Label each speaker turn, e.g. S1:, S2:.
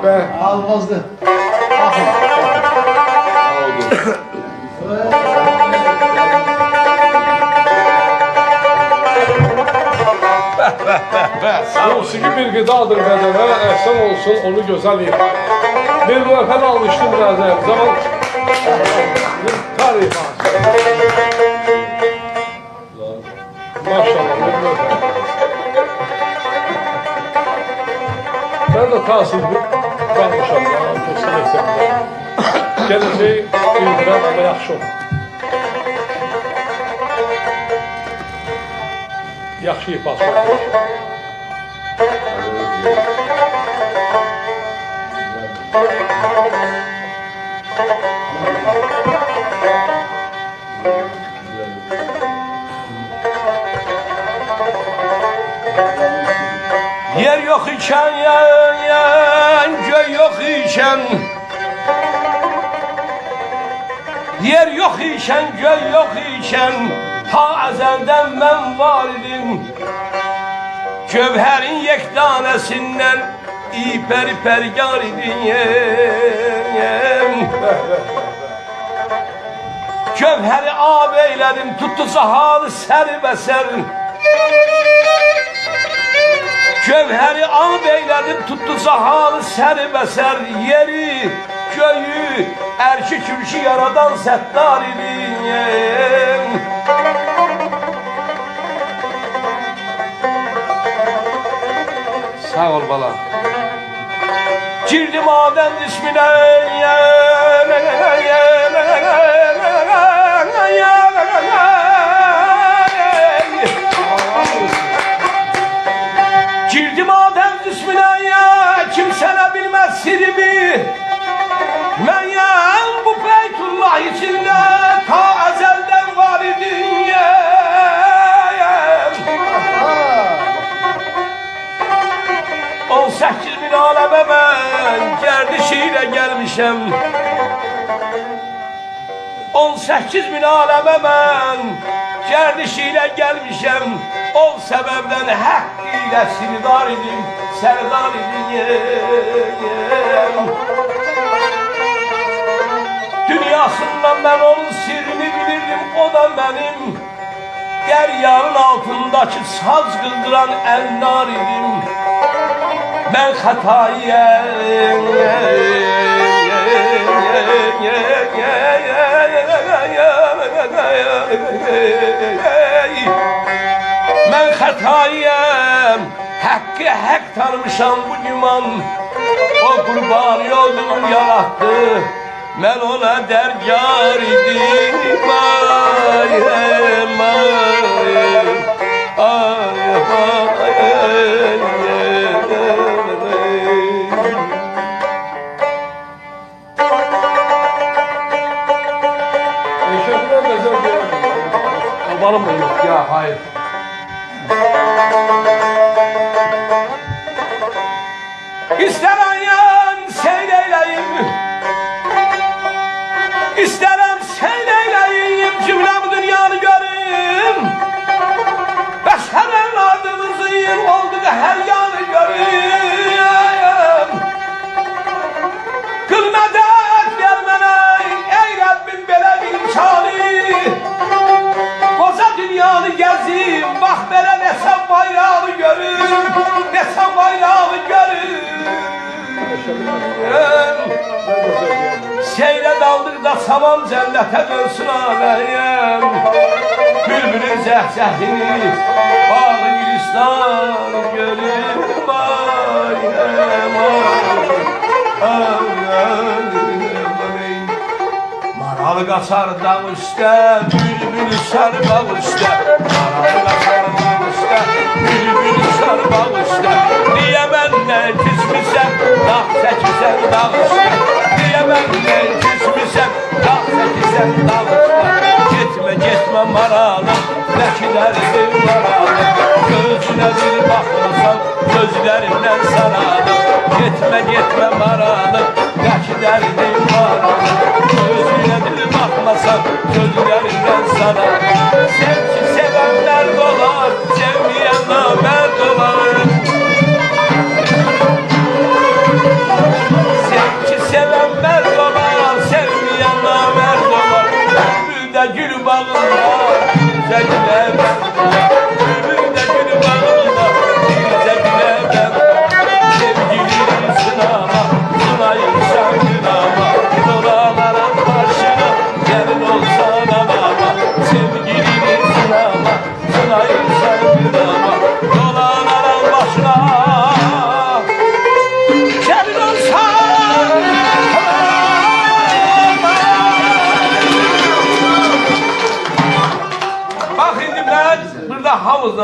S1: Be.
S2: Almazdı.
S1: Musiki bir gıdadır bədənə, əhsən olsun, onu gözəl ifade. Bir müəffəl almışdım bəzən, zaman tarif Maşallah, bir müəffəl. Ben de tahsil qalmışam, tahsil etməkdə. Gələcək bildirəm, amma yaxşı olur. Yaxşı ifadə olur.
S3: Yer yok iken göy yok iken yer yok iken göy yok iken ta ezelden ben var idim. Cevherin yektanesinden iper iper yar idim. Cevheri ağabeylerim tuttu sahalı ser. Cevheri ağabeylerim tuttu sahalı ser. Yeri, köyü, erşi kürşi yaradan settar idim. Sağ ol bala. Girdim Adem ismine. Girdim Adem ismine ya, kimsene bilmez sirimi. Ben ya bu Beytullah içinde ta ezelden var idin ya. 18 bin aleme ben gerdişiyle gelmişem. 18 bin aleme ben gerdişiyle gelmişem. O sebepten hak ile sirdar idim, serdar idim. Dünyasından ben onun sirrini bilirdim, o da benim. Derya'nın altındaki saz kıldıran elnar idim. Ben hatayım. Ben hatayım. Hakkı hak tanımışam bu güman. O kurban yolum yarattı. Ben ona dercar idim.
S1: Eşekler mezar diyor. Abalım mı yok ya? Hayır.
S3: İsterim yan seyreyleyim. İsterim seyreyleyim. Cümle bu dünyanı görüm. Beşer evladımızın olduğu her yanı görüm. Kıl medet vermene ey Rabbim böyle bir imkanı. Koca dünyanı gezim, bak böyle nesem bayrağını görüm. Nesem bayrağını görüm. Seyre daldıkda saman cennete dönsün aleyim. Bülbülün zehzehini bağlı gülistan görüm. Maralı kaçar dağ üstte, bülbülü sar bağ üstte. Maralı kaçar dağ üstte, bülbülü sar bağ üstte. Diye benden küsmüşsem, dağ çekirsen dağ üstte. Diye benden küsmüşsem, dağ çekirsen dağ üstte. Gitme maralı, beklerdim maralı. Gözüne bir bakmasam, gözlerimden sararım. Gitme maralı, beklerdim maralı. Gözüne bir bakmasam, gözlerimden sararım. Sevki sevenler dolar, sevmeyen namert dolar. şerin olsan. Bak indi ben burada havuzda